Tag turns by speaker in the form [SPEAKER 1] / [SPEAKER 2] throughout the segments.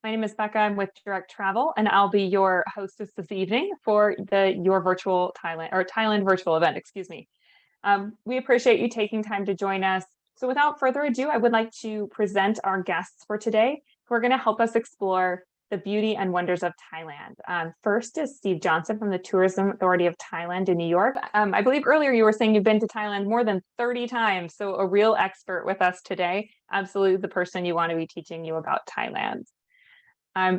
[SPEAKER 1] My name is Becca. I'm with Direct Travel, and I'll be your hostess this evening for your virtual Thailand virtual event, excuse me. We appreciate you taking time to join us. So without further ado, I would like to present our guests for today, who are going to help us explore the beauty and wonders of Thailand. First is Steve Johnson from the Tourism Authority of Thailand in New York. I believe earlier you were saying you've been to Thailand more than 30 times, so a real expert with us today. Absolutely the person you want to be teaching you about Thailand.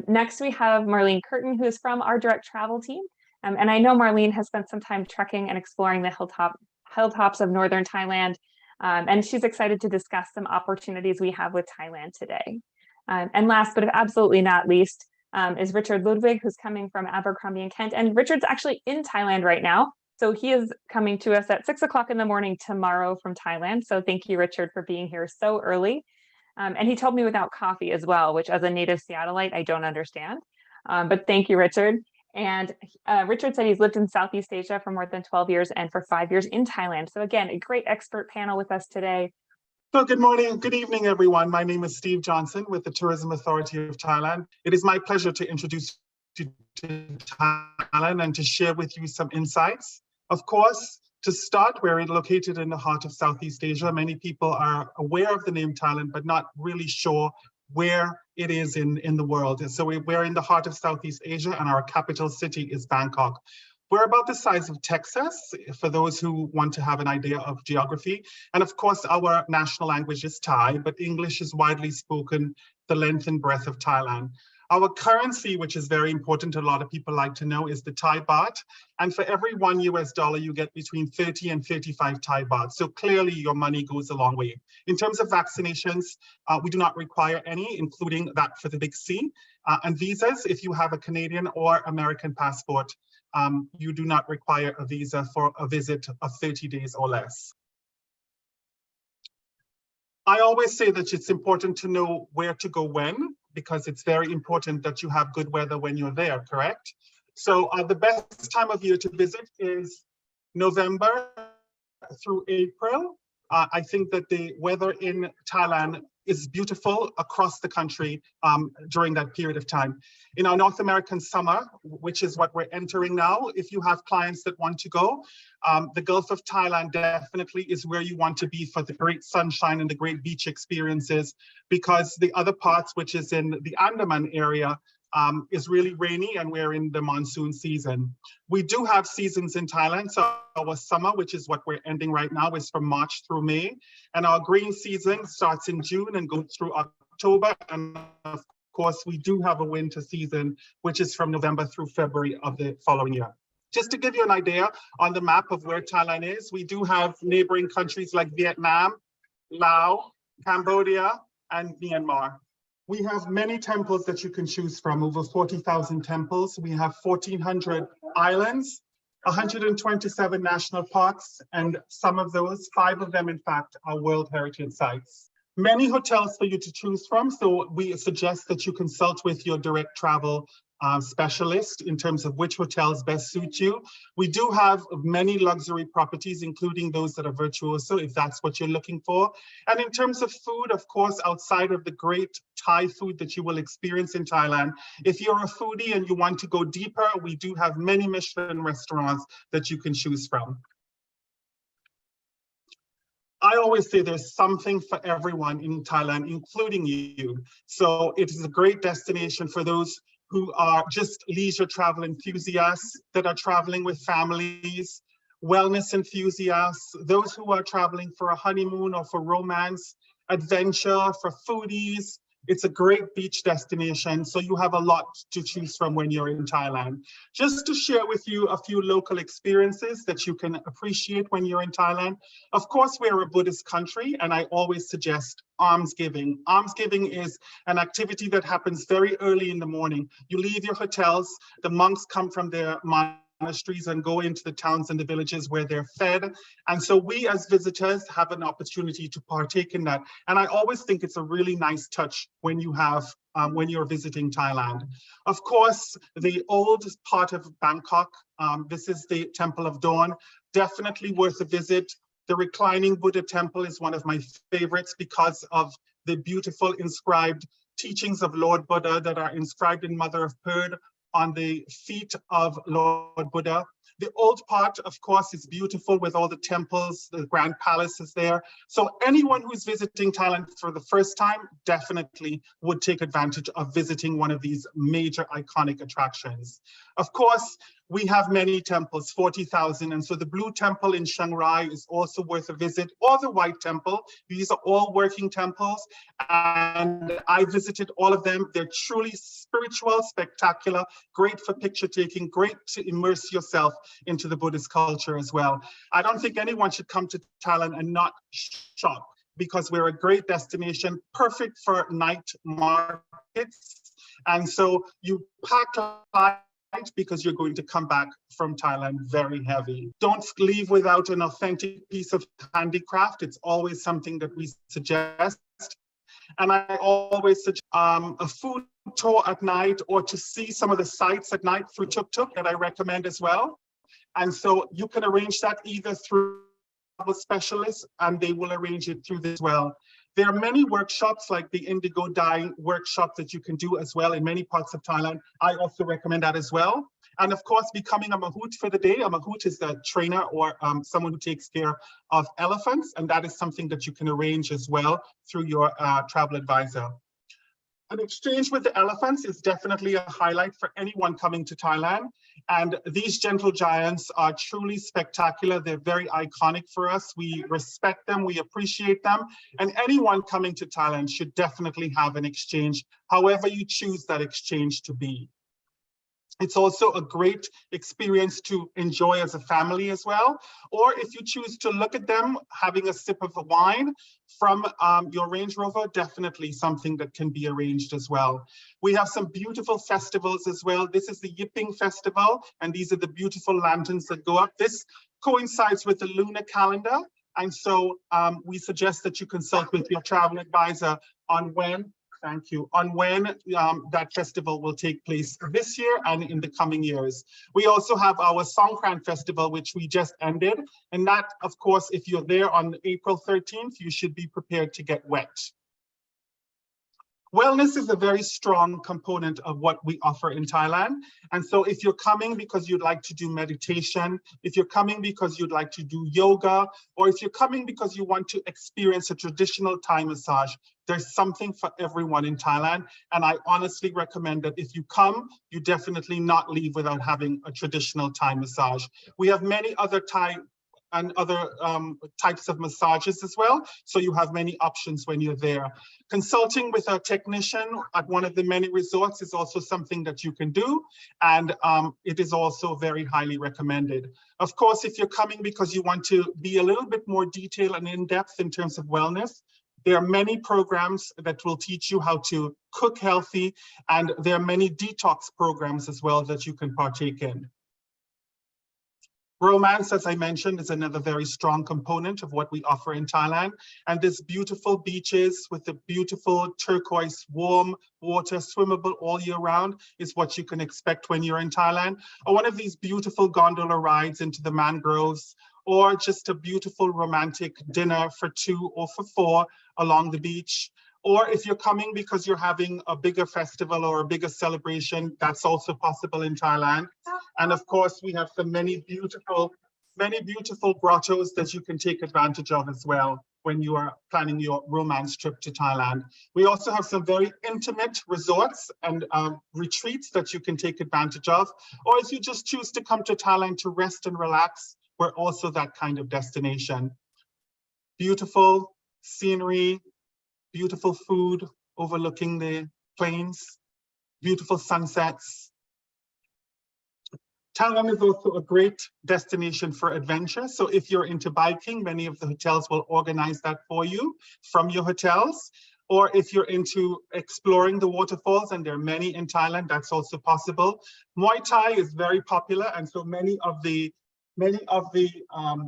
[SPEAKER 1] Next, we have Marlene Curtin, who is from our direct travel team. And I know Marlene has spent some time trekking and exploring the hilltops of northern Thailand. And she's excited to discuss some opportunities we have with Thailand today. And last, but absolutely not least, is Richard Ludwig, who's coming from Abercrombie and Kent. And Richard's actually in Thailand right now. So he is coming to us at 6 o'clock in the morning tomorrow from Thailand. So thank you, Richard, for being here so early. And he told me without coffee as well, which as a native Seattleite, I don't understand. But thank you, Richard. And Richard said he's lived in Southeast Asia for more than 12 years and for 5 years in Thailand. So again, a great expert panel with us today.
[SPEAKER 2] So good morning, good evening, everyone. My name is Steve Johnson with the Tourism Authority of Thailand. It is my pleasure to introduce you to Thailand and to share with you some insights. Of course, to start, we're located in the heart of Southeast Asia. Many people are aware of the name Thailand, but not really sure where it is in the world. So we're in the heart of Southeast Asia, and our capital city is Bangkok. We're about the size of Texas, for those who want to have an idea of geography. And of course, our national language is Thai, but English is widely spoken the length and breadth of Thailand. Our currency, which is very important, a lot of people like to know, is the Thai baht. And for every $1 you get between 30 and 35 Thai baht. So clearly your money goes a long way. In terms of vaccinations, we do not require any, including that for the big C. And visas, if you have a Canadian or American passport, you do not require a visa for a visit of 30 days or less. I always say that it's important to know where to go when, because it's very important that you have good weather when you're there, correct? So the best time of year to visit is November through April. I think that the weather in Thailand is beautiful across the country during that period of time. In our North American summer, which is what we're entering now, if you have clients that want to go, the Gulf of Thailand definitely is where you want to be for the great sunshine and the great beach experiences, because the other parts, which is in the Andaman area, is really rainy, and we're in the monsoon season. We do have seasons in Thailand. So our summer, which is what we're ending right now, is from March through May. And our green season starts in June and goes through October. And of course, we do have a winter season, which is from November through February of the following year. Just to give you an idea on the map of where Thailand is, we do have neighboring countries like Vietnam, Laos, Cambodia, and Myanmar. We have many temples that you can choose from, over 40,000 temples. We have 1,400 islands, 127 national parks, and some of those, 5 of them, in fact, are World Heritage Sites. Many hotels for you to choose from, so we suggest that you consult with your direct travel specialist in terms of which hotels best suit you. We do have many luxury properties, including those that are virtuoso, if that's what you're looking for. And in terms of food, of course, outside of the great Thai food that you will experience in Thailand, if you're a foodie and you want to go deeper, we do have many Michelin restaurants that you can choose from. I always say there's something for everyone in Thailand, including you. So it is a great destination for those who are just leisure travel enthusiasts that are traveling with families, wellness enthusiasts, those who are traveling for a honeymoon or for romance, adventure, for foodies. It's a great beach destination, so you have a lot to choose from when you're in Thailand. Just to share with you a few local experiences that you can appreciate when you're in Thailand. Of course, we're a Buddhist country, and I always suggest almsgiving. Almsgiving is an activity that happens very early in the morning. You leave your hotels, the monks come from their monasteries and go into the towns and the villages where they're fed. And so we as visitors have an opportunity to partake in that. And I always think it's a really nice touch when you have when you're visiting Thailand. Of course, the old part of Bangkok, this is the Temple of Dawn, definitely worth a visit. The reclining Buddha temple is one of my favorites because of the beautiful inscribed teachings of Lord Buddha that are inscribed in mother of pearl on the feet of Lord Buddha. The old part, of course, is beautiful with all the temples, the grand palaces there. So anyone who's visiting Thailand for the first time definitely would take advantage of visiting one of these major iconic attractions. Of course, we have many temples, 40,000. And so the Blue Temple in Chiang Rai is also worth a visit, or the White Temple. These are all working temples. And I visited all of them. They're truly spiritual, spectacular, great for picture taking, great to immerse yourself into the Buddhist culture as well. I don't think anyone should come to Thailand and not shop, because we're a great destination, perfect for night markets. And so you pack light because you're going to come back from Thailand very heavy. Don't leave without an authentic piece of handicraft. It's always something that we suggest. And I always suggest a food tour at night, or to see some of the sites at night through tuk-tuk that I recommend as well. And so you can arrange that either through a specialist, and they will arrange it through this as well. There are many workshops like the indigo dyeing workshop that you can do as well in many parts of Thailand. I also recommend that as well. And of course, becoming a mahout for the day. A mahout is the trainer or someone who takes care of elephants. And that is something that you can arrange as well through your travel advisor. An exchange with the elephants is definitely a highlight for anyone coming to Thailand. And these gentle giants are truly spectacular. They're very iconic for us. We respect them, we appreciate them. And anyone coming to Thailand should definitely have an exchange, however you choose that exchange to be. It's also a great experience to enjoy as a family as well. Or if you choose to look at them having a sip of the wine from your Range Rover, definitely something that can be arranged as well. We have some beautiful festivals as well. This is the Yipping Festival, and these are the beautiful lanterns that go up. This coincides with the lunar calendar. And so we suggest that you consult with your travel advisor on when that festival will take place this year and in the coming years. We also have our Songkran Festival, which we just ended. And that, of course, if you're there on April 13th, you should be prepared to get wet. Wellness is a very strong component of what we offer in Thailand. And so if you're coming because you'd like to do meditation, if you're coming because you'd like to do yoga, or if you're coming because you want to experience a traditional Thai massage, there's something for everyone in Thailand. And I honestly recommend that if you come, you definitely not leave without having a traditional Thai massage. We have many other Thai and other types of massages as well. So you have many options when you're there. Consulting with a technician at one of the many resorts is also something that you can do. And it is also very highly recommended. Of course, if you're coming because you want to be a little bit more detailed and in-depth in terms of wellness, there are many programs that will teach you how to cook healthy. And there are many detox programs as well that you can partake in. Romance, as I mentioned, is another very strong component of what we offer in Thailand. And this beautiful beaches with the beautiful turquoise, warm water, swimmable all year round is what you can expect when you're in Thailand. Or one of these beautiful gondola rides into the mangroves, or just a beautiful romantic dinner for 2 or for 4 along the beach. Or if you're coming because you're having a bigger festival or a bigger celebration, that's also possible in Thailand. And of course, we have some many beautiful grottos that you can take advantage of as well when you are planning your romance trip to Thailand. We also have some very intimate resorts and retreats that you can take advantage of. Or if you just choose to come to Thailand to rest and relax, we're also that kind of destination. Beautiful scenery, beautiful food overlooking the plains, beautiful sunsets. Thailand is also a great destination for adventure. So if you're into biking, many of the hotels will organize that for you from your hotels. Or if you're into exploring the waterfalls, and there are many in Thailand, that's also possible. Muay Thai is very popular, and so many of the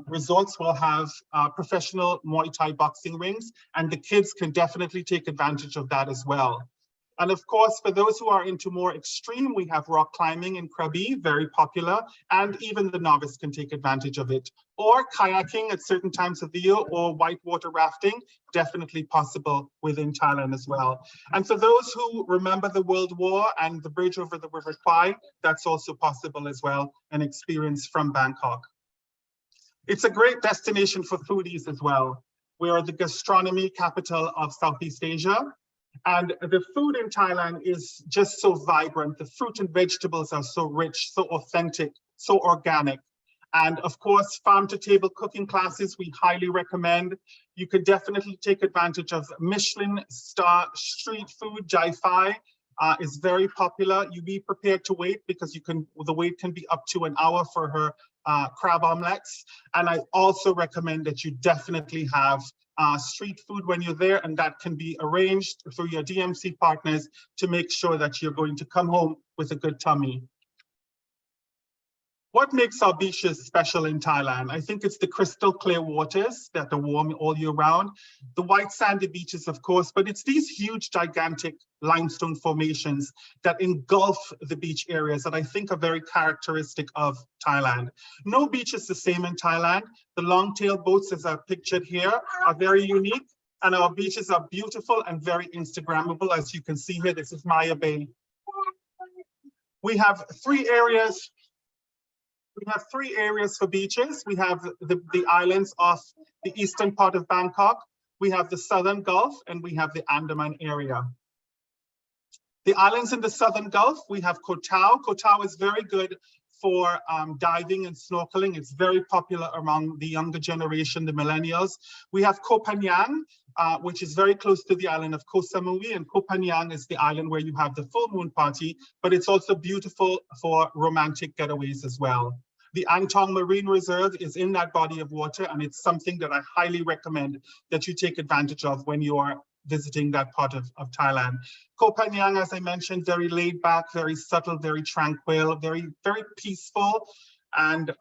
[SPEAKER 2] resorts will have professional Muay Thai boxing rings, and the kids can definitely take advantage of that as well. And of course, for those who are into more extreme, we have rock climbing in Krabi, very popular, and even the novice can take advantage of it. Or kayaking at certain times of the year, or whitewater rafting, definitely possible within Thailand as well. And for those who remember the World War and the bridge over the River Kwai, that's also possible as well, an experience from Bangkok. It's a great destination for foodies as well. We are the gastronomy capital of Southeast Asia. And the food in Thailand is just so vibrant. The fruit and vegetables are so rich, so authentic, so organic. And of course, farm to table cooking classes, we highly recommend. You could definitely take advantage of Michelin star street food. Jai Phai is very popular. You be prepared to wait because the wait can be up to an hour for her crab omelets. And I also recommend that you definitely have street food when you're there, and that can be arranged through your DMC partners to make sure that you're going to come home with a good tummy. What makes our beaches special in Thailand? I think it's the crystal clear waters that are warm all year round, the white sandy beaches, of course, but it's these huge, gigantic limestone formations that engulf the beach areas that I think are very characteristic of Thailand. No beach is the same in Thailand. The long-tail boats, as are pictured here, are very unique, and our beaches are beautiful and very Instagrammable. As you can see here, this is Maya Bay. We have three areas. We have three areas for beaches. We have the islands off the eastern part of Bangkok. We have the Southern Gulf, and we have the Andaman area. The islands in the Southern Gulf, we have Koh Tao. Koh Tao is very good for diving and snorkeling. It's very popular among the younger generation, the millennials. We have Koh Phangan, which is very close to the island of Koh Samui, and Koh Phangan is the island where you have the full moon party, but it's also beautiful for romantic getaways as well. The Angtong Marine Reserve is in that body of water, and it's something that I highly recommend that you take advantage of when you are visiting that part of Thailand. Koh Phangan, as I mentioned, very laid back, very subtle, very tranquil, very peaceful. And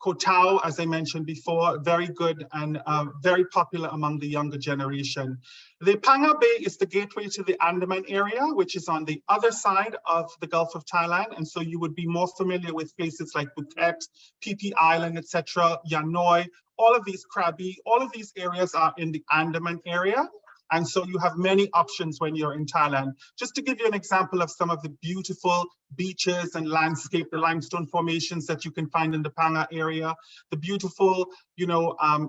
[SPEAKER 2] Koh Tao, as I mentioned before, very good and very popular among the younger generation. The Phang Bay is the gateway to the Andaman area, which is on the other side of the Gulf of Thailand. And so you would be more familiar with places like Phuket, Phi Phi Island, etc., Yanoi, all of these Krabi, all of these areas are in the Andaman area. And so you have many options when you're in Thailand. Just to give you an example of some of the beautiful beaches and landscape, the limestone formations that you can find in the Phang area, the beautiful,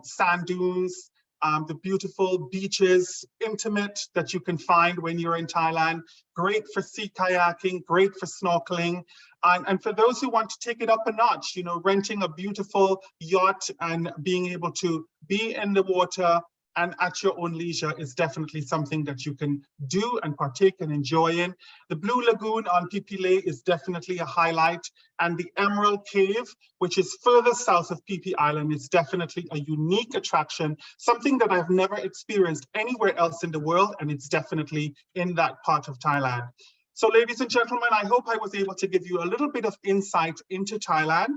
[SPEAKER 2] sand dunes, the beautiful beaches, intimate, that you can find when you're in Thailand. Great for sea kayaking, great for snorkeling. And for those who want to take it up a notch, renting a beautiful yacht and being able to be in the water and at your own leisure is definitely something that you can do and partake and enjoy in. The Blue Lagoon on Phi Phi Lay is definitely a highlight, and the Emerald Cave, which is further south of Phi Phi Island, is definitely a unique attraction, something that I've never experienced anywhere else in the world, and it's definitely in that part of Thailand. So ladies and gentlemen, I hope I was able to give you a little bit of insight into Thailand.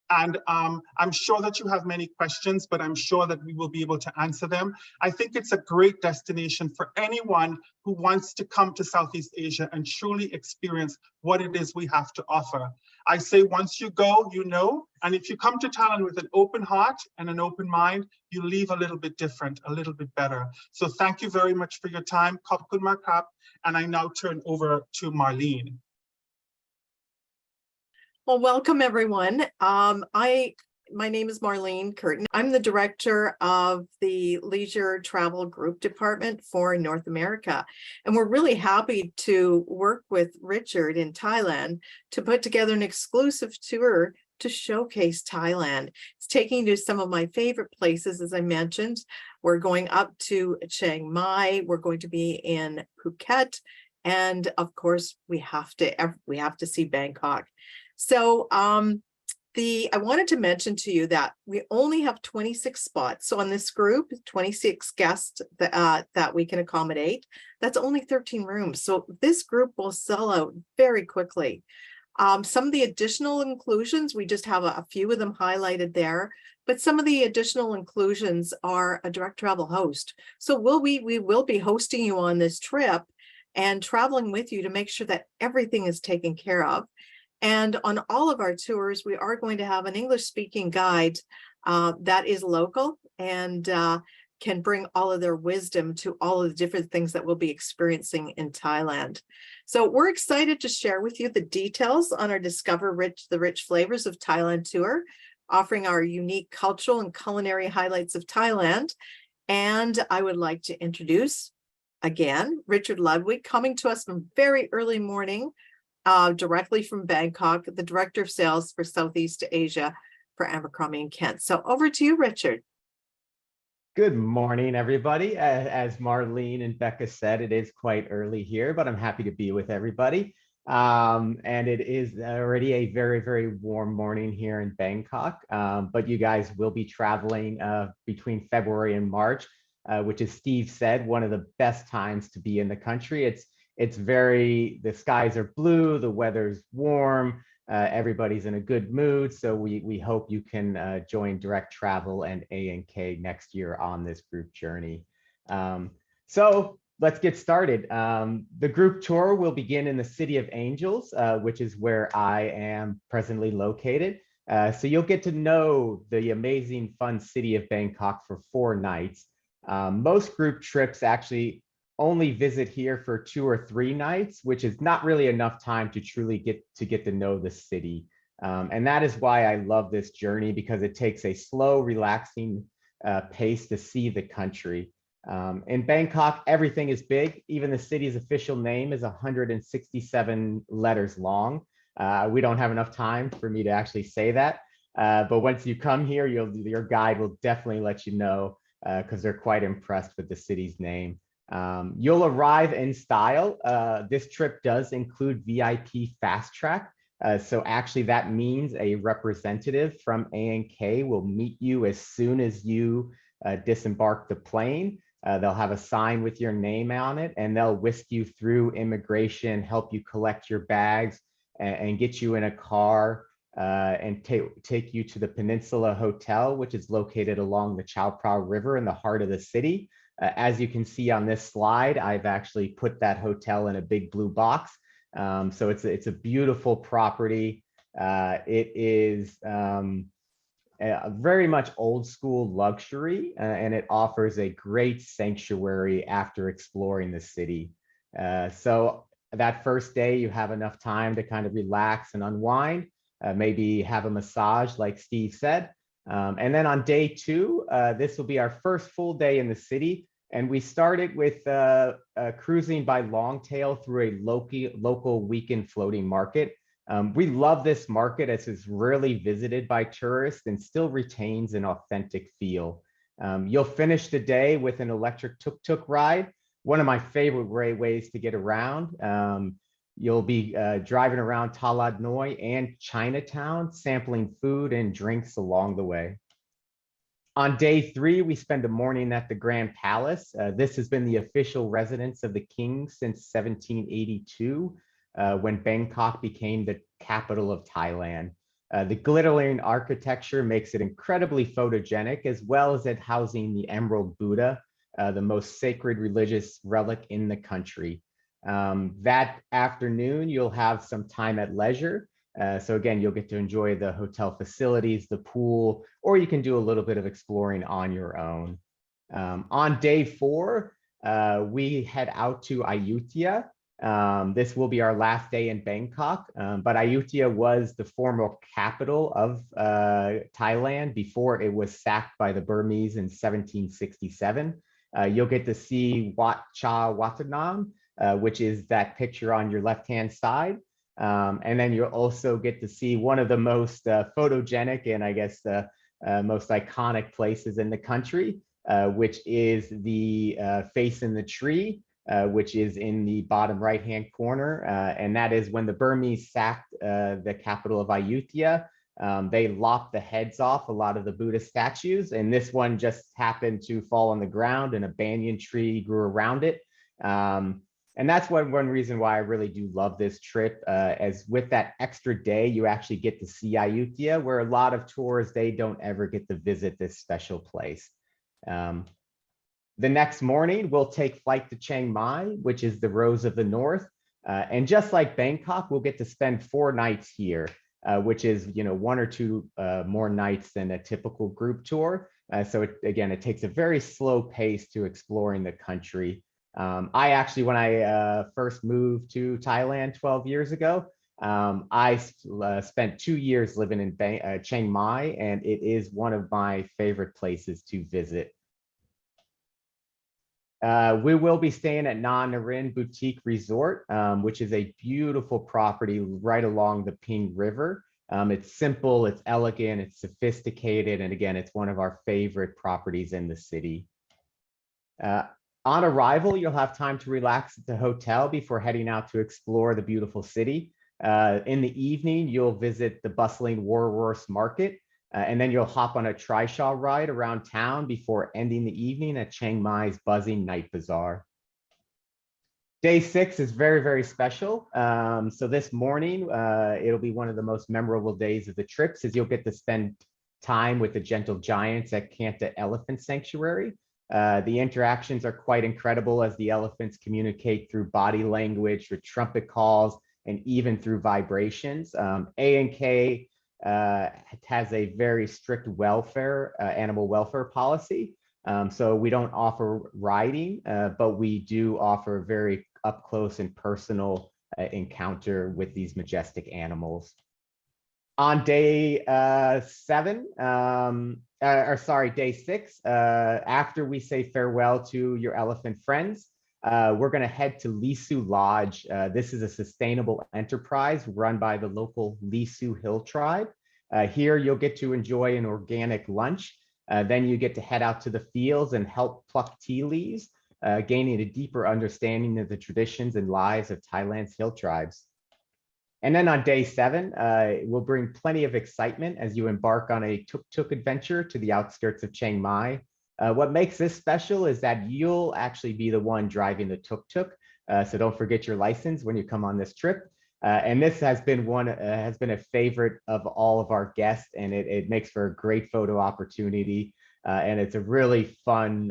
[SPEAKER 2] And I'm sure that you have many questions, but I'm sure that we will be able to answer them. I think it's a great destination for anyone who wants to come to Southeast Asia and truly experience what it is we have to offer. I say once you go, and if you come to Thailand with an open heart and an open mind, you leave a little bit different, a little bit better. So thank you very much for your time. Khop khun mak krap. And I now turn over to Marlene.
[SPEAKER 3] Well, welcome everyone. My name is Marlene Curtin. I'm the director of the Leisure Travel Group Department for North America. And we're really happy to work with Richard in Thailand to put together an exclusive tour to showcase Thailand. It's taking you to some of my favorite places, as I mentioned. We're going up to Chiang Mai. We're going to be in Phuket. And of course, we have to see Bangkok. So I wanted to mention to you that we only have 26 spots. So on this group, 26 guests that we can accommodate, that's only 13 rooms. So this group will sell out very quickly. Some of the additional inclusions, we just have a few of them highlighted there, but some of the additional inclusions are a direct travel host. So we will be hosting you on this trip. and traveling with you to make sure that everything is taken care of. And on all of our tours, we are going to have an English-speaking guide that is local and can bring all of their wisdom to all of the different things that we'll be experiencing in Thailand. So we're excited to share with you the details on our Discover the Rich Flavors of Thailand tour, offering our unique cultural and culinary highlights of Thailand. And I would like to introduce, again, Richard Ludwig, coming to us from very early morning, directly from Bangkok, the Director of Sales for Southeast Asia for Abercrombie & Kent. So over to you, Richard.
[SPEAKER 4] Good morning, everybody. As Marlene and Becca said, it is quite early here, but I'm happy to be with everybody. And it is already a very, very warm morning here in Bangkok. But you guys will be traveling between February and March, which, as Steve said, one of the best times to be in the country. The skies are blue, the weather's warm. Everybody's in a good mood, so we hope you can join Direct Travel and A&K next year on this group journey. So let's get started. The group tour will begin in the City of Angels, which is where I am presently located. So you'll get to know the amazing, fun city of Bangkok for 4 nights. Most group trips actually only visit here for 2 or 3 nights, which is not really enough time to truly get to know the city. And that is why I love this journey, because it takes a slow, relaxing pace to see the country. In Bangkok, everything is big. Even the city's official name is 167 letters long. We don't have enough time for me to actually say that. But once you come here, your guide will definitely let you know, because they're quite impressed with the city's name. You'll arrive in style. This trip does include VIP fast track. So actually that means a representative from A&K will meet you as soon as you disembark the plane. They'll have a sign with your name on it, and they'll whisk you through immigration, help you collect your bags, and get you in a car and take you to the Peninsula Hotel, which is located along the Chao Phraya River in the heart of the city. As you can see on this slide, I've actually put that hotel in a big blue box. So it's a beautiful property. It is very much old school luxury, and it offers a great sanctuary after exploring the city. So that first day, you have enough time to kind of relax and unwind, maybe have a massage like Steve said. And then on day 2, this will be our first full day in the city. And we started with cruising by longtail through a local weekend floating market. We love this market as it's rarely visited by tourists and still retains an authentic feel. You'll finish the day with an electric tuk-tuk ride, one of my favorite ways to get around. You'll be driving around Talad Noi and Chinatown, sampling food and drinks along the way. On day 3, we spend a morning at the Grand Palace. This has been the official residence of the king since 1782, when Bangkok became the capital of Thailand. The glittering architecture makes it incredibly photogenic, as well as it housing the Emerald Buddha, the most sacred religious relic in the country. That afternoon, you'll have some time at leisure. So again, you'll get to enjoy the hotel facilities, the pool, or you can do a little bit of exploring on your own. On day 4, we head out to Ayutthaya. This will be our last day in Bangkok, but Ayutthaya was the former capital of Thailand before it was sacked by the Burmese in 1767. You'll get to see Wat Cha Watanam, which is that picture on your left-hand side. And then you'll also get to see one of the most photogenic and I guess most iconic places in the country, which is the face in the tree, which is in the bottom right-hand corner. And that is when the Burmese sacked the capital of Ayutthaya. They lopped the heads off a lot of the Buddha statues, and this one just happened to fall on the ground and a banyan tree grew around it. And that's one reason why I really do love this trip, as with that extra day, you actually get to see Ayutthaya, where a lot of tourists, they don't ever get to visit this special place. The next morning, we'll take flight to Chiang Mai, which is the Rose of the North. And just like Bangkok, we'll get to spend 4 nights here, which is, 1 or 2 more nights than a typical group tour. So it takes a very slow pace to exploring the country. I actually, when I first moved to Thailand 12 years ago, I spent 2 years living in Chiang Mai, and it is one of my favorite places to visit. We will be staying at Na Narin Boutique Resort, which is a beautiful property right along the Ping River. It's simple, it's elegant, it's sophisticated, and again, it's one of our favorite properties in the city. On arrival, you'll have time to relax at the hotel before heading out to explore the beautiful city. In the evening, you'll visit the bustling Warhorse Market, and then you'll hop on a trishaw ride around town before ending the evening at Chiang Mai's buzzing night bazaar. Day 6 is very, very special. So this morning, it'll be one of the most memorable days of the trip, as you'll get to spend time with the gentle giants at Kanta Elephant Sanctuary. The interactions are quite incredible as the elephants communicate through body language, with trumpet calls, and even through vibrations. A&K has a very strict animal welfare policy. So we don't offer riding, but we do offer a very up close and personal encounter with these majestic animals. On day 6, after we say farewell to your elephant friends, we're going to head to Lisu Lodge. This is a sustainable enterprise run by the local Lisu Hill tribe. Here you'll get to enjoy an organic lunch. Then you get to head out to the fields and help pluck tea leaves, gaining a deeper understanding of the traditions and lives of Thailand's hill tribes. And then on day 7, we'll bring plenty of excitement as you embark on a tuk-tuk adventure to the outskirts of Chiang Mai. What makes this special is that you'll actually be the one driving the tuk-tuk, so don't forget your license when you come on this trip. And this has been a favorite of all of our guests, and it makes for a great photo opportunity. And it's a really fun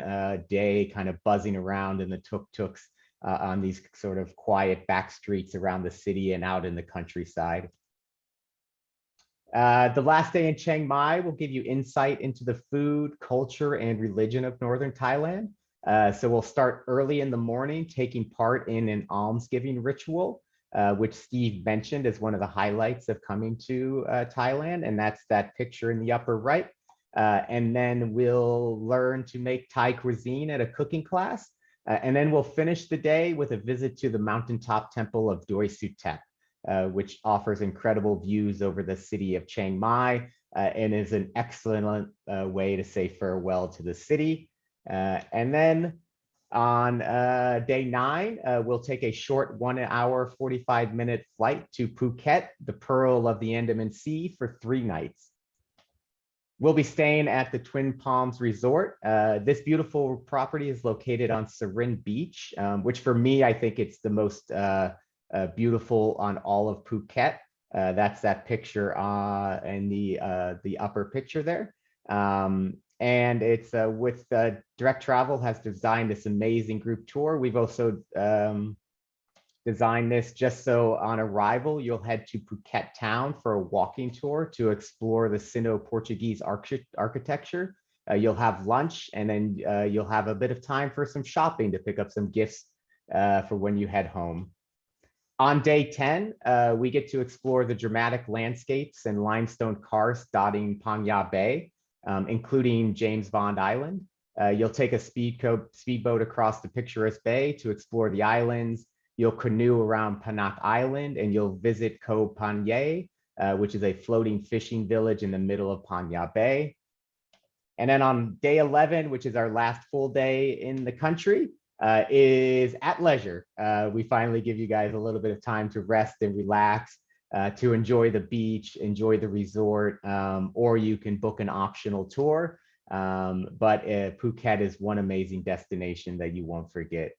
[SPEAKER 4] day, kind of buzzing around in the tuk-tuks on these sort of quiet back streets around the city and out in the countryside. The last day in Chiang Mai will give you insight into the food, culture, and religion of Northern Thailand. So we'll start early in the morning, taking part in an almsgiving ritual, which Steve mentioned as one of the highlights of coming to Thailand, and that's that picture in the upper right. And then we'll learn to make Thai cuisine at a cooking class. And then we'll finish the day with a visit to the mountaintop temple of Doi Suthep, which offers incredible views over the city of Chiang Mai and is an excellent way to say farewell to the city. And then on day 9, we'll take a short 1 hour, 45-minute flight to Phuket, the pearl of the Andaman Sea, for 3 nights. We'll be staying at the Twin Palms Resort. This beautiful property is located on Sarin Beach, which for me, I think it's the most beautiful on all of Phuket. That's that picture in the upper picture there. And it's with Direct Travel has designed this amazing group tour. We've also designed this just so on arrival, you'll head to Phuket town for a walking tour to explore the Sino-Portuguese architecture. You'll have lunch, and then you'll have a bit of time for some shopping to pick up some gifts for when you head home. On day 10, we get to explore the dramatic landscapes and limestone karst dotting Phang Bay, including James Bond Island. You'll take a speedboat across the picturesque bay to explore the islands. You'll canoe around Panak Island, and you'll visit Koh Phangan, which is a floating fishing village in the middle of Phang Bay. And then on day 11, which is our last full day in the country, is at leisure. We finally give you guys a little bit of time to rest and relax, to enjoy the beach, enjoy the resort, or you can book an optional tour. But Phuket is one amazing destination that you won't forget.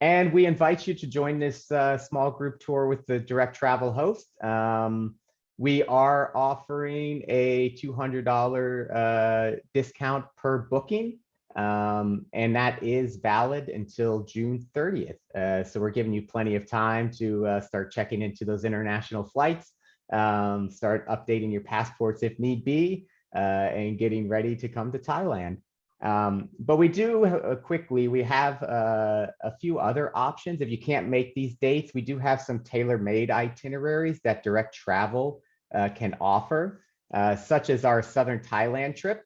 [SPEAKER 4] And we invite you to join this small group tour with the Direct Travel host. We are offering a $200 discount per booking. And that is valid until June 30th. So we're giving you plenty of time to start checking into those international flights, start updating your passports if need be, and getting ready to come to Thailand. But we do quickly, we have a few other options. If you can't make these dates, we do have some tailor-made itineraries that direct travel can offer, such as our Southern Thailand trip.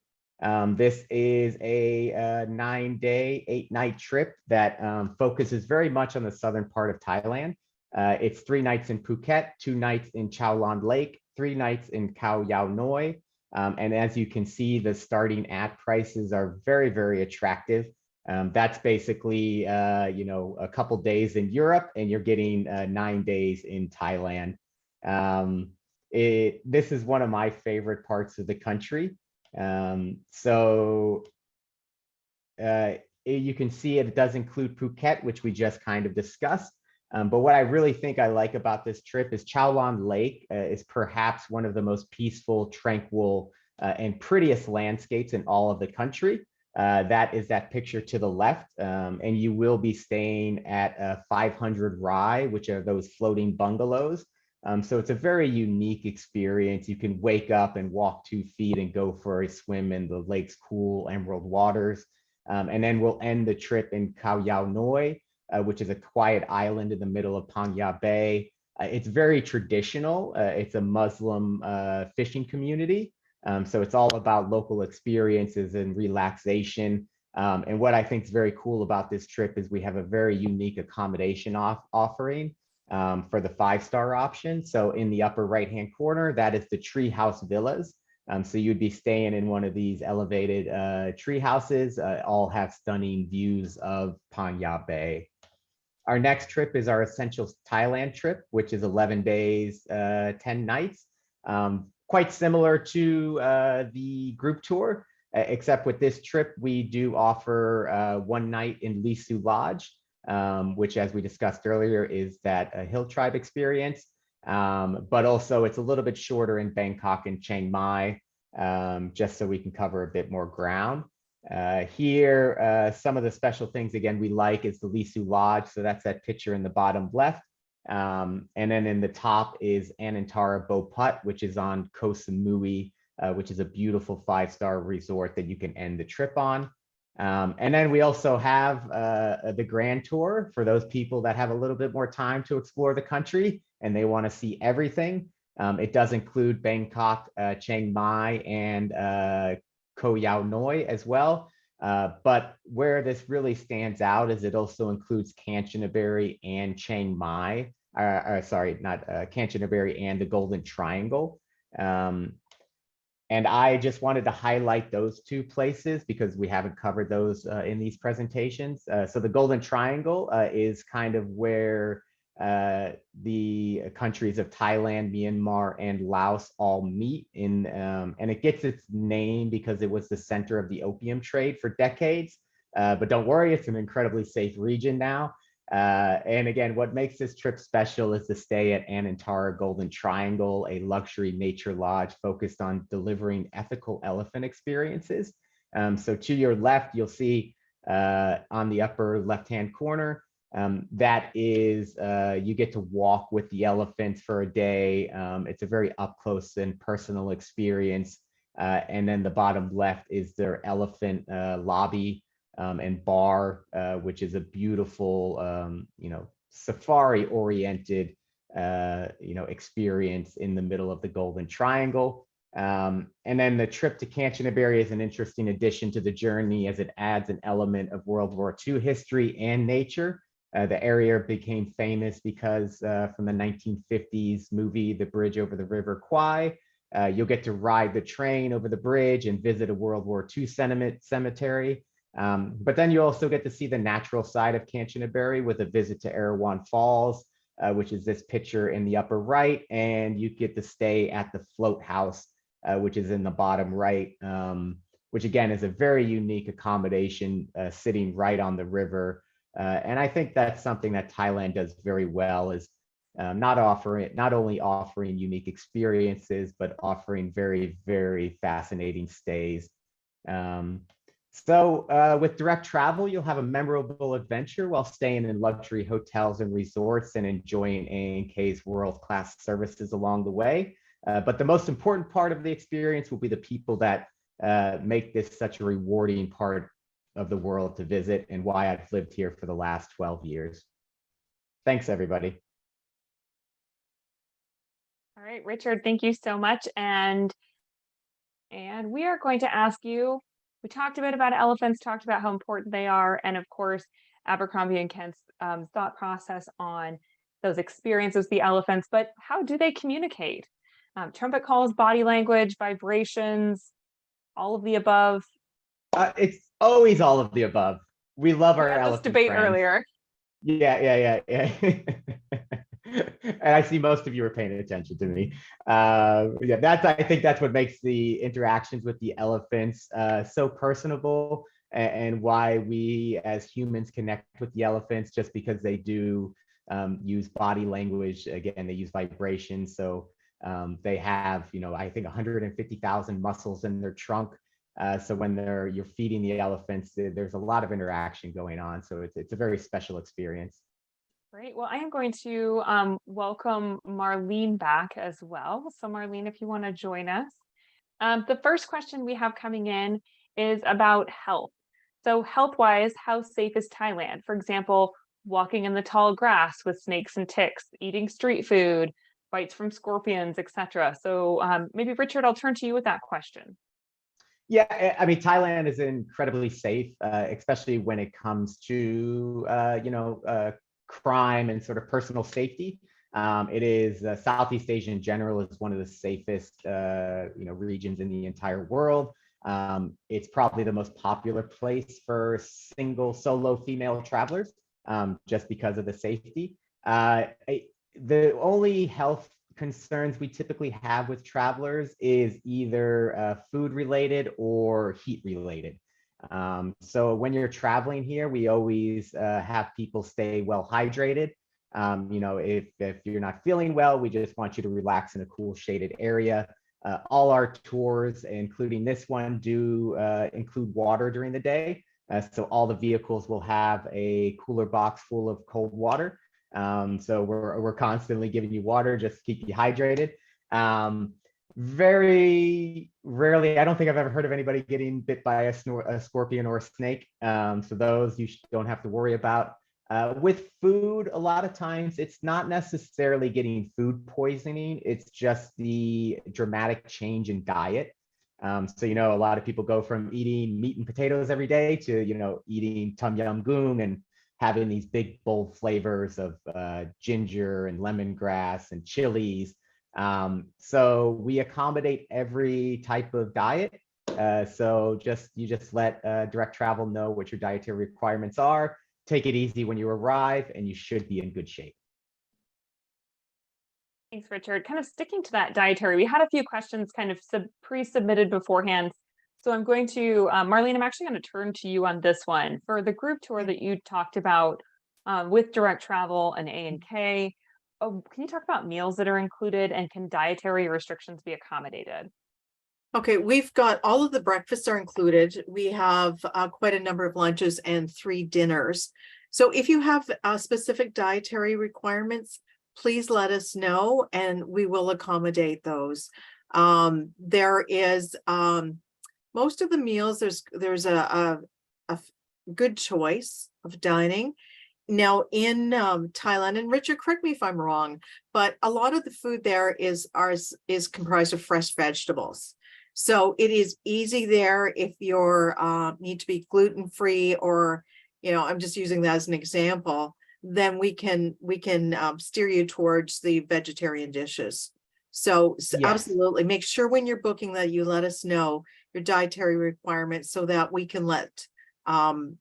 [SPEAKER 4] This is a 9-day, 8-night trip that focuses very much on the southern part of Thailand. It's 3 nights in Phuket, 2 nights in Chao Lan Lake, 3 nights in Khao Yao Noi. And as you can see, the starting at prices are very, very attractive. That's basically, you know, a couple days in Europe, and you're getting 9 days in Thailand. This is one of my favorite parts of the country. You can see it does include Phuket, which we just kind of discussed. But what I really think I like about this trip is Chao Lan Lake is perhaps one of the most peaceful, tranquil, and prettiest landscapes in all of the country. That is that picture to the left. And you will be staying at 500 Rai, which are those floating bungalows. So it's a very unique experience. You can wake up and walk 2 feet and go for a swim in the lake's cool emerald waters. And then we'll end the trip in Khao Yao Noi, which is a quiet island in the middle of Phang Ya Bay. It's very traditional. It's a Muslim fishing community. So it's all about local experiences and relaxation. And what I think is very cool about this trip is we have a very unique accommodation offering for the 5-star option. So in the upper right-hand corner, that is the Treehouse Villas. So you'd be staying in one of these elevated tree houses, all have stunning views of Phang Ya Bay. Our next trip is our Essentials Thailand trip, which is 11 days, 10 nights. Quite similar to the group tour, except with this trip, we do offer 1 night in Lisu Lodge, which, as we discussed earlier, is that hill tribe experience. But also it's a little bit shorter in Bangkok and Chiang Mai, just so we can cover a bit more ground. Here, some of the special things, again, we like is the Lisu Lodge. So that's that picture in the bottom left. And then in the top is Anantara Boput, which is on Koh Samui, which is a beautiful 5-star resort that you can end the trip on. And then we also have the Grand Tour for those people that have a little bit more time to explore the country and they want to see everything. It does include Bangkok, Chiang Mai, and Koh Yao Noi as well. But where this really stands out is it also includes Kanchanaburi and Chiang Mai. Sorry, not Kanchanaburi and the Golden Triangle. And I just wanted to highlight those 2 places because we haven't covered those in these presentations. So the Golden Triangle is kind of where the countries of Thailand, Myanmar, and Laos all meet in, and it gets its name because it was the center of the opium trade for decades. But don't worry, it's an incredibly safe region now. And again, what makes this trip special is the stay at Anantara Golden Triangle, a luxury nature lodge focused on delivering ethical elephant experiences. So to your left, you'll see on the upper left-hand corner, that is, you get to walk with the elephants for a day. It's a very up close and personal experience. And then the bottom left is their elephant lobby and bar, which is a beautiful, safari oriented, experience in the middle of the Golden Triangle. And then the trip to Kanchanaburi is an interesting addition to the journey as it adds an element of World War II history and nature. The area became famous because from the 1950s movie, The Bridge Over the River Kwai, you'll get to ride the train over the bridge and visit a World War II cemetery. But then you also get to see the natural side of Kanchanaburi with a visit to Erawan Falls, which is this picture in the upper right, and you get to stay at the float house, which is in the bottom right, which again is a very unique accommodation sitting right on the river. And I think that's something that Thailand does very well, is not only offering unique experiences, but offering very, very fascinating stays. So with direct travel, you'll have a memorable adventure while staying in luxury hotels and resorts and enjoying A&K's world-class services along the way. But the most important part of the experience will be the people that make this such a rewarding part of the world to visit, and why I've lived here for the last 12 years. Thanks, everybody.
[SPEAKER 1] All right, Richard, thank you so much. And we are going to ask you, we talked a bit about elephants, talked about how important they are, and of course, Abercrombie and Kent's thought process on those experiences, the elephants, but how do they communicate? Trumpet calls, body language, vibrations, all of the above.
[SPEAKER 4] It's always all of the above. We love
[SPEAKER 1] We
[SPEAKER 4] our
[SPEAKER 1] had this
[SPEAKER 4] elephant
[SPEAKER 1] debate
[SPEAKER 4] friends.
[SPEAKER 1] earlier.
[SPEAKER 4] Yeah. And I see most of you are paying attention to me. Yeah, I think that's what makes the interactions with the elephants so personable, and why we as humans connect with the elephants, just because they do use body language. Again, they use vibration. So they have, I think 150,000 muscles in their trunk. So when you're feeding the elephants, there's a lot of interaction going on. So it's a very special experience.
[SPEAKER 1] Great. Well, I am going to welcome Marlene back as well. So Marlene, if you want to join us. The first question we have coming in is about health. So health-wise, how safe is Thailand? For example, walking in the tall grass with snakes and ticks, eating street food, bites from scorpions, etc. So maybe Richard, I'll turn to you with that question.
[SPEAKER 4] Yeah, I mean, Thailand is incredibly safe, especially when it comes to, crime and sort of personal safety. It is Southeast Asia in general is one of the safest, regions in the entire world. It's probably the most popular place for solo female travelers, just because of the safety. The only health concerns we typically have with travelers is either food related or heat related. So when you're traveling here, we always have people stay well hydrated. If you're not feeling well, we just want you to relax in a cool shaded area. All our tours, including this one, do include water during the day. So all the vehicles will have a cooler box full of cold water. So we're constantly giving you water just to keep you hydrated. Very rarely, I don't think I've ever heard of anybody getting bit by a scorpion or a snake. So those you don't have to worry about. With food, a lot of times it's not necessarily getting food poisoning. It's just the dramatic change in diet. So, a lot of people go from eating meat and potatoes every day to, eating tom yum goong and having these big, bold flavors of ginger and lemongrass and chilies. So we accommodate every type of diet. So you just let direct travel know what your dietary requirements are. Take it easy when you arrive, and you should be in good shape.
[SPEAKER 1] Thanks, Richard. Kind of sticking to that dietary, we had a few questions kind of pre-submitted beforehand. So I'm going to, Marlene, I'm actually going to turn to you on this one. For the group tour that you talked about with direct travel and A&K, can you talk about meals that are included, and can dietary restrictions be accommodated?
[SPEAKER 3] Okay, we've got all of the breakfasts are included. We have quite a number of lunches and 3 dinners. So if you have specific dietary requirements, please let us know and we will accommodate those. There is most of the meals, there's a good choice of dining. Now in Thailand, and Richard, correct me if I'm wrong, but a lot of the food there is comprised of fresh vegetables. So it is easy there if you're need to be gluten-free, or, I'm just using that as an example, then we can steer you towards the vegetarian dishes. So
[SPEAKER 4] Yes.
[SPEAKER 3] Absolutely make sure when you're booking that you let us know your dietary requirements so that we can let Abercrombie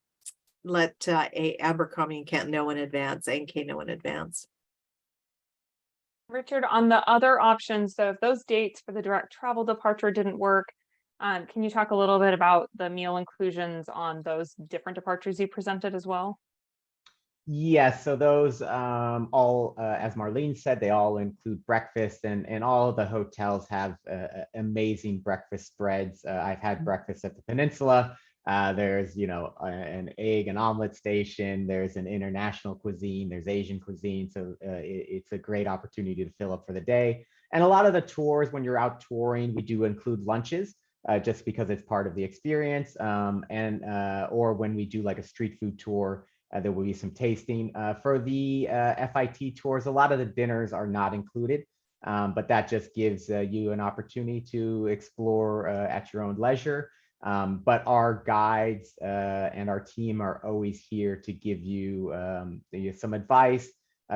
[SPEAKER 3] and Kent know in advance, A&K know in advance.
[SPEAKER 1] Richard, on the other options, so if those dates for the direct travel departure didn't work, can you talk a little bit about the meal inclusions on those different departures you presented as well?
[SPEAKER 4] Yes, so those all, as Marlene said, they all include breakfast, and all of the hotels have amazing breakfast spreads. I've had breakfast at the Peninsula, There's, an egg and omelet station. There's an international cuisine. There's Asian cuisine. So it's a great opportunity to fill up for the day. And a lot of the tours, when you're out touring, we do include lunches. Just because it's part of the experience, or when we do like a street food tour, there will be some tasting. For the FIT tours, a lot of the dinners are not included, but that just gives you an opportunity to explore at your own leisure. But our guides and our team are always here to give you some advice,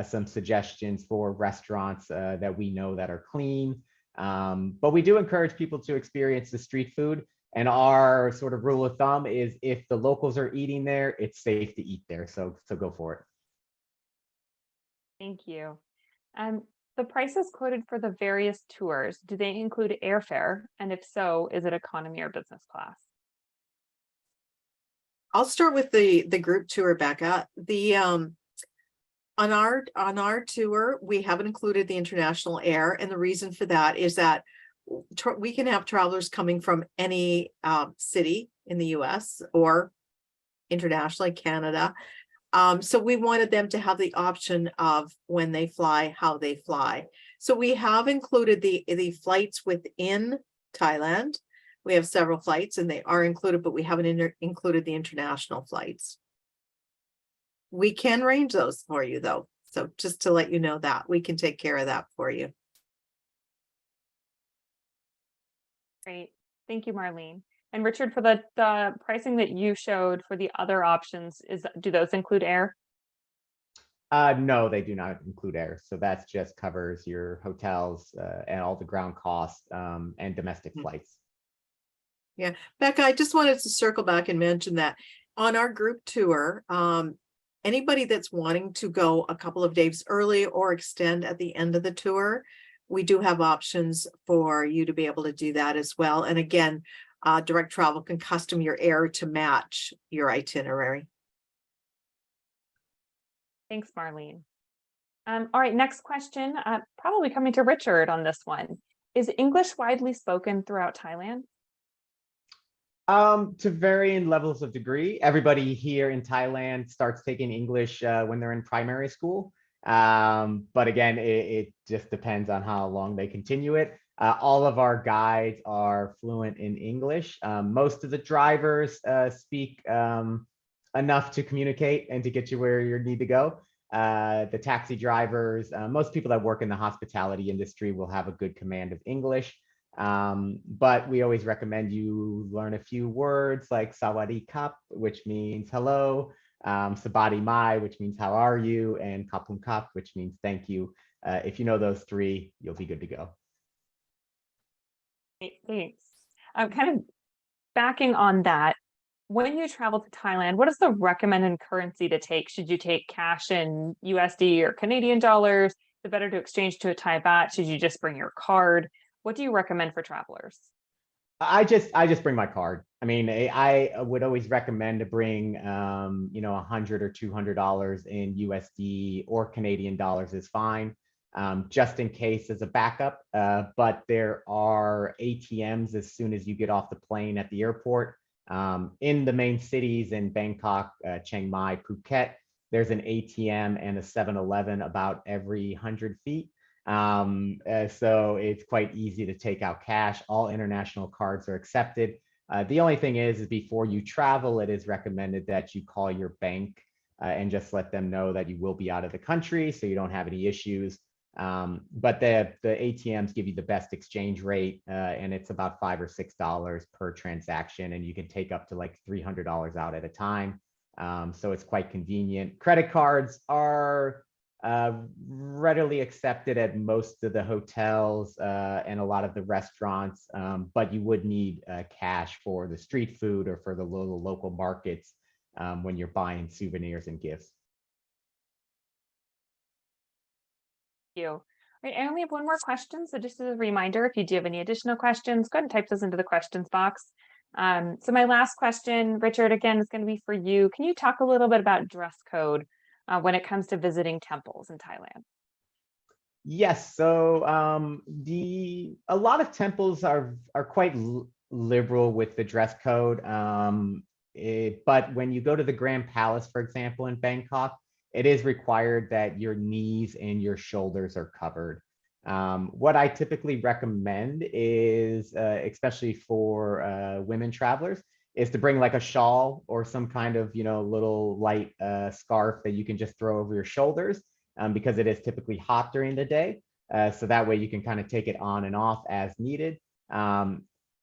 [SPEAKER 4] some suggestions for restaurants that we know that are clean. But we do encourage people to experience the street food. And our sort of rule of thumb is if the locals are eating there, it's safe to eat there. So go for it.
[SPEAKER 1] Thank you. The prices quoted for the various tours, do they include airfare? And if so, is it economy or business class?
[SPEAKER 3] I'll start with the group tour, Becca. On our tour, we haven't included the international air, and the reason for that is that we can have travelers coming from any city in the US or internationally, Canada. So we wanted them to have the option of when they fly, how they fly. So we have included the flights within Thailand. We have several flights and they are included, but we haven't included the international flights. We can arrange those for you though. So just to let you know that we can take care of that for you.
[SPEAKER 1] Great. Thank you, Marlene. And Richard, for the pricing that you showed for the other options, do those include air?
[SPEAKER 4] No, they do not include air. So that just covers your hotels and all the ground costs and domestic flights.
[SPEAKER 3] Yeah, Becca, I just wanted to circle back and mention that on our group tour, anybody that's wanting to go a couple of days early or extend at the end of the tour, we do have options for you to be able to do that as well. And again, Direct Travel can custom your air to match your itinerary.
[SPEAKER 1] Thanks, Marlene. All right, next question, probably coming to Richard on this one. Is English widely spoken throughout Thailand?
[SPEAKER 4] To varying levels of degree. Everybody here in Thailand starts taking English when they're in primary school. But again, it just depends on how long they continue it. All of our guides are fluent in English. Most of the drivers speak enough to communicate and to get you where you need to go. The taxi drivers, most people that work in the hospitality industry will have a good command of English. But we always recommend you learn a few words like Sawadi Kap, which means hello, Sabadi Mai, which means how are you, and Kapun Kap, which means thank you. If you know those three, you'll be good to go.
[SPEAKER 1] Thanks. I'm kind of backing on that. When you travel to Thailand, what is the recommended currency to take? Should you take cash in USD or Canadian dollars? Is it better to exchange to a Thai baht? Should you just bring your card? What do you recommend for travelers?
[SPEAKER 4] I just bring my card. I mean, I would always recommend to bring, $100 or $200 in USD or Canadian dollars is fine, just in case as a backup. But there are ATMs as soon as you get off the plane at the airport. In the main cities in Bangkok, Chiang Mai, Phuket, there's an ATM and a 7-Eleven about every 100 feet. So it's quite easy to take out cash. All international cards are accepted. The only thing is before you travel, it is recommended that you call your bank and just let them know that you will be out of the country so you don't have any issues. But the ATMs give you the best exchange rate, and it's about $5 or $6 per transaction, and you can take up to like $300 out at a time. So it's quite convenient. Credit cards are readily accepted at most of the hotels and a lot of the restaurants, but you would need cash for the street food or for the local markets when you're buying souvenirs and gifts.
[SPEAKER 1] Thank you. All right, I only have one more question. So just as a reminder, if you do have any additional questions, go ahead and type those into the questions box. So my last question, Richard, again, is going to be for you. Can you talk a little bit about dress code when it comes to visiting temples in Thailand?
[SPEAKER 4] Yes, so a lot of temples are quite liberal with the dress code. But when you go to the Grand Palace, for example, in Bangkok, it is required that your knees and your shoulders are covered. What I typically recommend is, especially for women travelers, is to bring like a shawl or some kind of, little light scarf that you can just throw over your shoulders, because it is typically hot during the day. So that way you can kind of take it on and off as needed.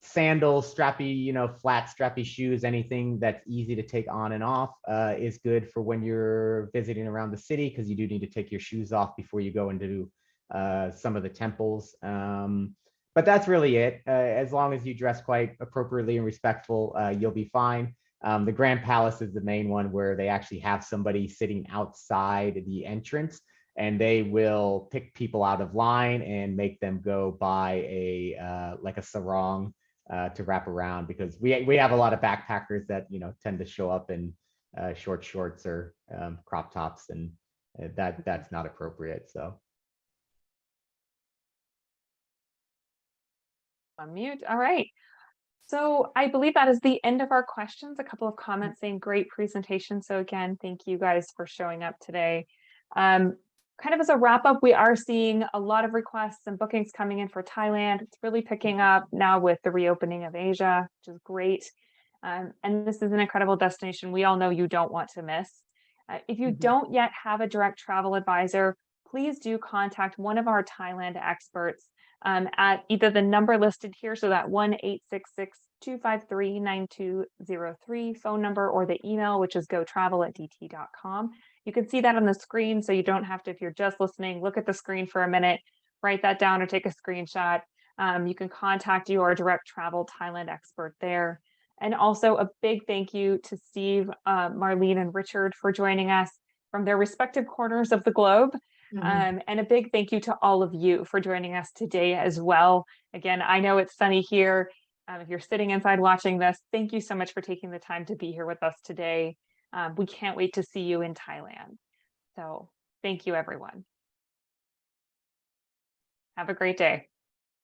[SPEAKER 4] Sandals, strappy, flat strappy shoes, anything that's easy to take on and off is good for when you're visiting around the city, because you do need to take your shoes off before you go into some of the temples. But that's really it. As long as you dress quite appropriately and respectful, you'll be fine. The Grand Palace is the main one where they actually have somebody sitting outside the entrance, and they will pick people out of line and make them go buy like a sarong to wrap around, because we have a lot of backpackers that tend to show up in short shorts or crop tops, and that's not appropriate. So.
[SPEAKER 1] Unmute. All right. So I believe that is the end of our questions. A couple of comments saying great presentation. So again, thank you guys for showing up today. Kind of as a wrap up, we are seeing a lot of requests and bookings coming in for Thailand. It's really picking up now with the reopening of Asia, which is great. And this is an incredible destination we all know you don't want to miss. If you don't yet have a direct travel advisor, please do contact one of our Thailand experts at either the number listed here, so that 1-866-253-9203 phone number, or the email, which is gotravel@dt.com. You can see that on the screen, so you don't have to, if you're just listening, look at the screen for a minute, write that down or take a screenshot. You can contact your direct travel Thailand expert there. And also a big thank you to Steve, Marlene, and Richard for joining us from their respective corners of the globe. And a big thank you to all of you for joining us today as well. Again, I know it's sunny here. If you're sitting inside watching this, thank you so much for taking the time to be here with us today. We can't wait to see you in Thailand. So thank you, everyone. Have a great day.